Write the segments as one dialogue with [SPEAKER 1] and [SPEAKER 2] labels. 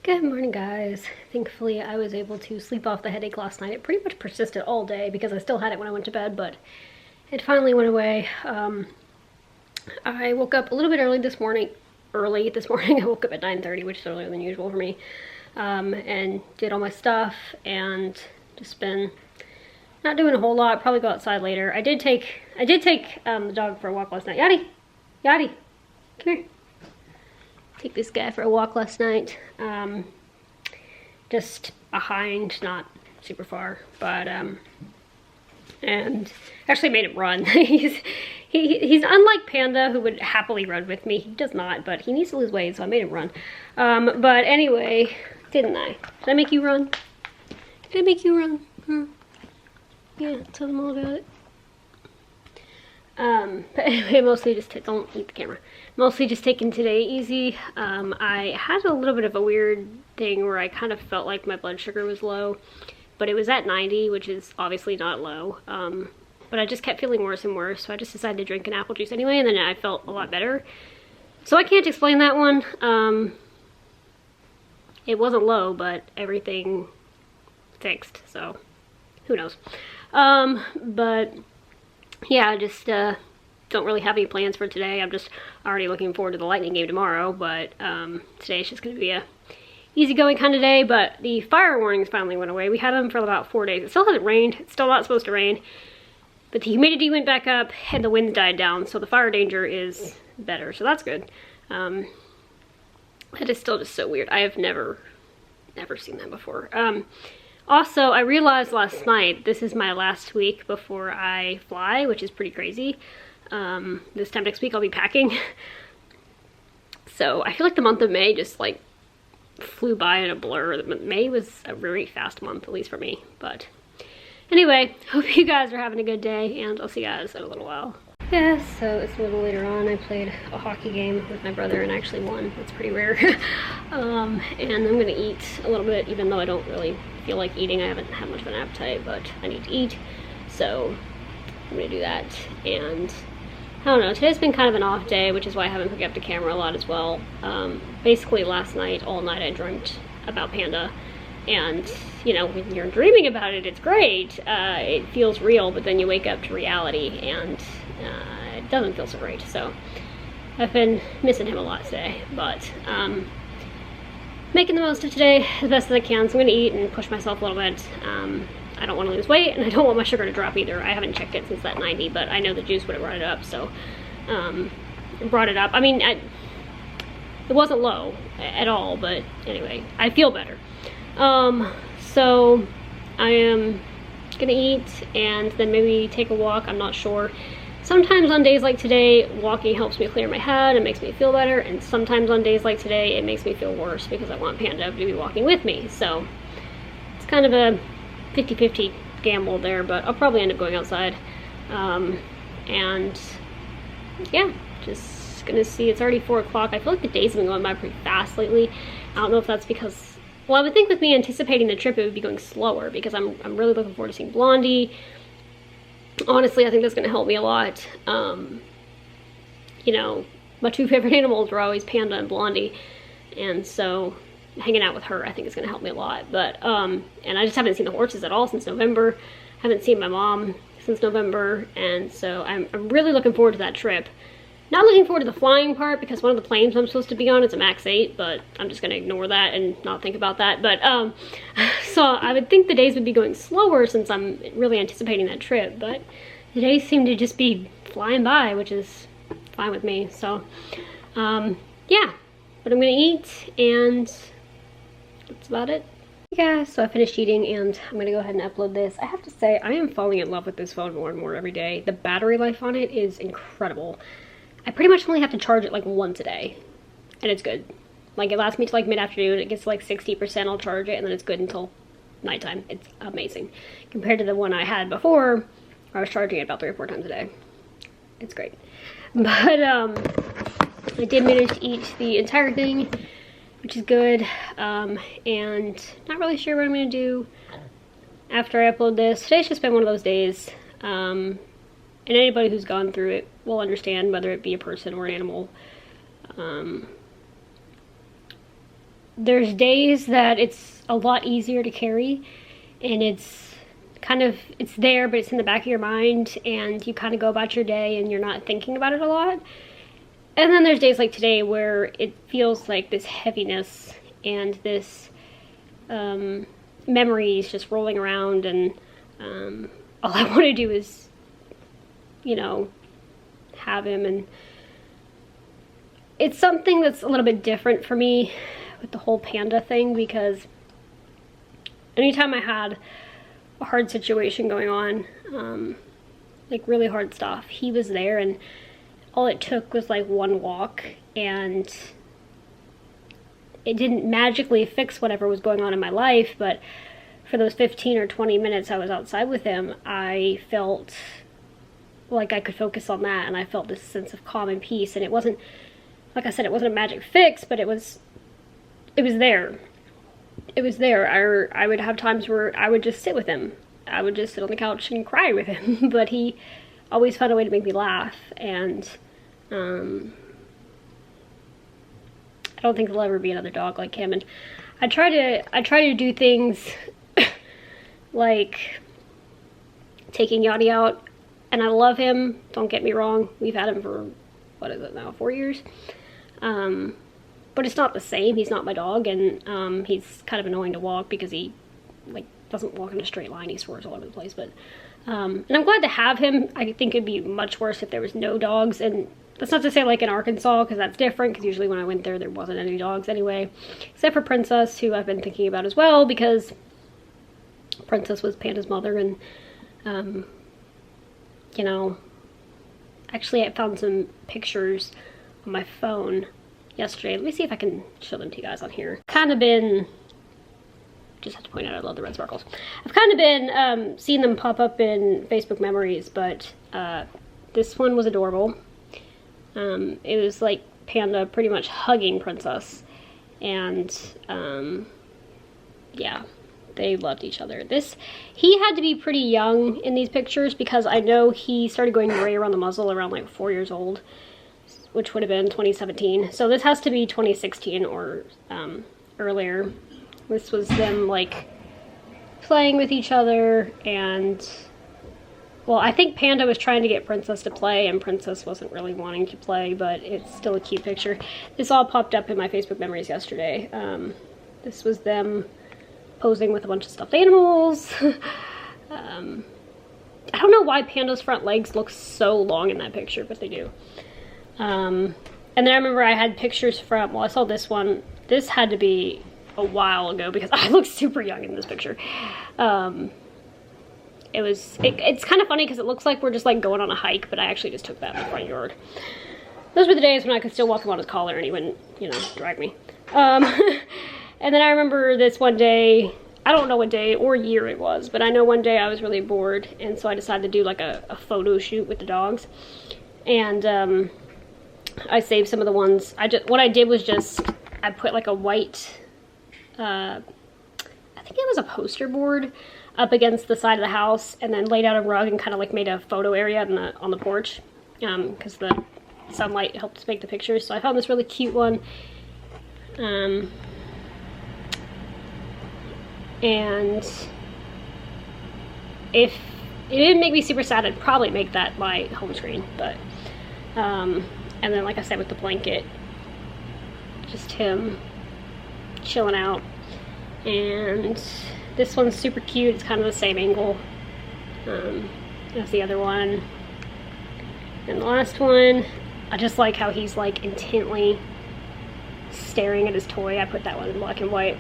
[SPEAKER 1] Good morning, guys. Thankfully, I was able to sleep off the headache last night. It pretty much persisted all day because I still had it when I went to bed, but it finally went away. I woke up a little bit early this morning. I woke up at 9:30, which is earlier than usual for me, and did all my stuff and just been not doing a whole lot. Probably go outside later. I did take the dog for a walk last night. Yadi, come here. Take this guy for a walk last night. Just behind, not super far, but and actually made him run. he's unlike Panda, who would happily run with me. He does not, but he needs to lose weight, so I made him run. But anyway, didn't I? Did I make you run? Did I make you run? Huh? Yeah, tell them all about it. But anyway, mostly just don't eat the camera. Mostly just taking today easy. I had a little bit of a weird thing where I kind of felt like my blood sugar was low, but it was at 90, which is obviously not low. But I just kept feeling worse and worse, so I just decided to drink an apple juice anyway, and then I felt a lot better. So I can't explain that one. It wasn't low, but everything fixed, so who knows. But yeah, I just don't really have any plans for today. I'm just already looking forward to the Lightning game tomorrow, but today is just going to be a easygoing kind of day. But the fire warnings finally went away. We had them for about 4 days. It still hasn't rained. It's still not supposed to rain, but the humidity went back up and the winds died down, so the fire danger is better, so that's good. It is still just so weird. I have never seen that before. Also, I realized last night this is my last week before I fly, which is pretty crazy. This time next week I'll be packing. So I feel like the month of May just like flew by in a blur. May was a very fast month, at least for me. But anyway, hope you guys are having a good day, and I'll see you guys in a little while. Yeah, so it's a little later on. I played a hockey game with my brother and actually won. That's pretty rare. And I'm gonna eat a little bit, even though I don't really feel like eating. I haven't had much of an appetite, but I need to eat. So I'm gonna do that. And I don't know, today's been kind of an off day, which is why I haven't picked up the camera a lot as well. Basically last night, all night I dreamt about Panda. And, you know, when you're dreaming about it, it's great. It feels real, but then you wake up to reality and it doesn't feel so great. So I've been missing him a lot today, but making the most of today as best as I can. So I'm gonna eat and push myself a little bit. I don't want to lose weight, and I don't want my sugar to drop either. I haven't checked it since that 90, but I know the juice would have brought it up, so brought it up. I mean, it wasn't low at all, but anyway, I feel better. So I am gonna eat and then maybe take a walk. I'm not sure. Sometimes on days like today, walking helps me clear my head and makes me feel better, and sometimes on days like today, it makes me feel worse because I want Panda to be walking with me. So it's kind of a 50-50 gamble there, but I'll probably end up going outside. And yeah, just gonna see. It's already 4 o'clock. I feel like the days have been going by pretty fast lately. I don't know if that's because, well, I would think with me anticipating the trip, it would be going slower because I'm really looking forward to seeing Blondie. Honestly, I think that's going to help me a lot. You know, my 2 favorite animals were always Panda and Blondie, and so hanging out with her I think is going to help me a lot. But and I just haven't seen the horses at all since November. Haven't seen my mom since November, and so I'm really looking forward to that trip. Not looking forward to the flying part because one of the planes I'm supposed to be on is a Max 8, but I'm just going to ignore that and not think about that. But so I would think the days would be going slower since I'm really anticipating that trip, but the days seem to just be flying by, which is fine with me. So yeah, but I'm going to eat, and that's about it. Hey guys, so I finished eating and I'm going to go ahead and upload this. I have to say, I am falling in love with this phone more and more every day. The battery life on it is incredible. I pretty much only have to charge it like once a day, and it's good. Like, it lasts me till like mid-afternoon. It gets to like 60%, I'll charge it, and then it's good until nighttime. It's amazing. Compared to the one I had before, where I was charging it about 3 or 4 times a day. It's great. But I did manage to eat the entire thing, which is good. And not really sure what I'm going to do after I upload this. Today's just been one of those days. And anybody who's gone through it will understand, whether it be a person or an animal. there's days that it's a lot easier to carry, and it's there, but it's in the back of your mind, and you kind of go about your day and you're not thinking about it a lot. And then there's days like today where it feels like this heaviness and this memories just rolling around, and all I want to do is, you know, have him. And it's something that's a little bit different for me with the whole panda thing, because anytime I had a hard situation going on, like really hard stuff, he was there, and all it took was like one walk, and it didn't magically fix whatever was going on in my life, but for those 15 or 20 minutes I was outside with him, I felt like I could focus on that, and I felt this sense of calm and peace. And it wasn't, like I said, it wasn't a magic fix, but it was there. It was there. I would have times where I would just sit with him. I would just sit on the couch and cry with him, but he always found a way to make me laugh. And I don't think there'll ever be another dog like him. And I try to do things like taking Yachty out, and I love him, don't get me wrong. We've had him for, what is it now, 4 years? But it's not the same. He's not my dog, and he's kind of annoying to walk because he like doesn't walk in a straight line. He swerves all over the place. But and I'm glad to have him. I think it'd be much worse if there was no dogs, and that's not to say like in Arkansas, because that's different, because usually when I went there wasn't any dogs anyway, except for Princess, who I've been thinking about as well, because Princess was Panda's mother. And you know, actually I found some pictures on my phone yesterday. Let me see if I can show them to you guys on here. Kind of been, just have to point out I love the red sparkles. I've kind of been seeing them pop up in Facebook memories, but this one was adorable. It was like Panda pretty much hugging Princess, and yeah, they loved each other. He had to be pretty young in these pictures, because I know he started going gray around the muzzle around like 4 years old, which would have been 2017. So this has to be 2016 or earlier. This was them like playing with each other, and well, I think Panda was trying to get Princess to play, and Princess wasn't really wanting to play, but it's still a cute picture. This all popped up in my Facebook memories yesterday. This was them posing with a bunch of stuffed animals. I don't know why Panda's front legs look so long in that picture, but they do. And then I remember I had pictures from, well, I saw this one. This had to be a while ago, because I look super young in this picture. It's kind of funny because it looks like we're just like going on a hike, but I actually just took that in the front yard. Those were the days when I could still walk him on his collar and he wouldn't, you know, drag me. And then I remember this one day, I don't know what day or year it was, but I know one day I was really bored, and so I decided to do like a photo shoot with the dogs. And I saved some of the ones. What I did was just, I put like a white, I think it was a poster board up against the side of the house, and then laid out a rug and kind of like made a photo area on the porch, because the sunlight helped make the pictures. So I found this really cute one. And if it didn't make me super sad, I'd probably make that my home screen. But and then, like I said, with the blanket, just him chilling out. And this one's super cute. It's kind of the same angle as the other one. And the last one, I just like how he's like intently staring at his toy. I put that one in black and white.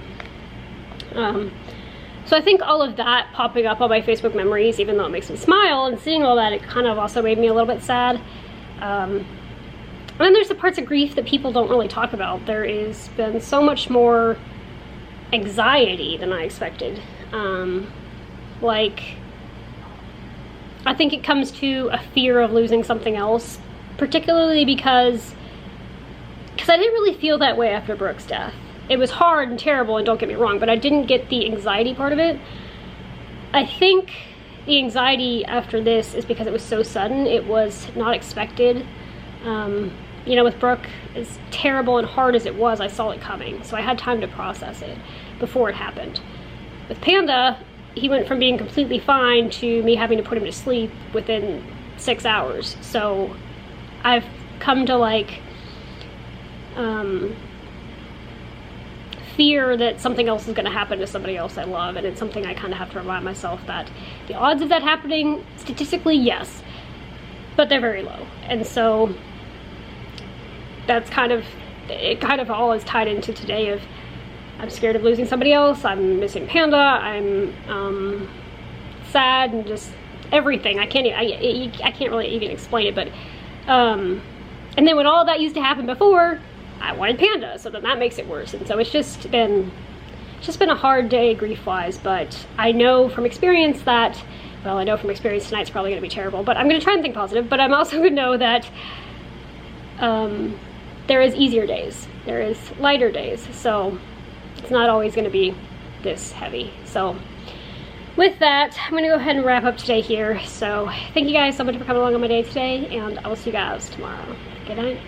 [SPEAKER 1] So I think all of that popping up on my Facebook memories, even though it makes me smile, and seeing all that, it kind of also made me a little bit sad. And then there's the parts of grief that people don't really talk about. There has been so much more anxiety than I expected. Like, I think it comes to a fear of losing something else, particularly because I didn't really feel that way after Brooke's death. It was hard and terrible, and don't get me wrong, but I didn't get the anxiety part of it. I think the anxiety after this is because it was so sudden. It was not expected. you know, with Brooke, as terrible and hard as it was, I saw it coming. So I had time to process it before it happened. With Panda, he went from being completely fine to me having to put him to sleep within 6 hours. So I've come to like fear that something else is going to happen to somebody else I love, and it's something I kind of have to remind myself that the odds of that happening, statistically, yes, but they're very low. And so that's kind of, it kind of all is tied into today of I'm scared of losing somebody else, I'm missing Panda, I'm sad, and just everything. I can't really even explain it, but and then when all that used to happen before, I wanted Panda, so then that makes it worse. And so it's just been a hard day grief-wise, but I know from experience that, well, I know from experience tonight's probably gonna be terrible, but I'm gonna try and think positive, but I'm also gonna know that there is easier days, there is lighter days, so it's not always gonna be this heavy. So with that, I'm gonna go ahead and wrap up today here. So thank you guys so much for coming along on my day today, and I will see you guys tomorrow. Good night.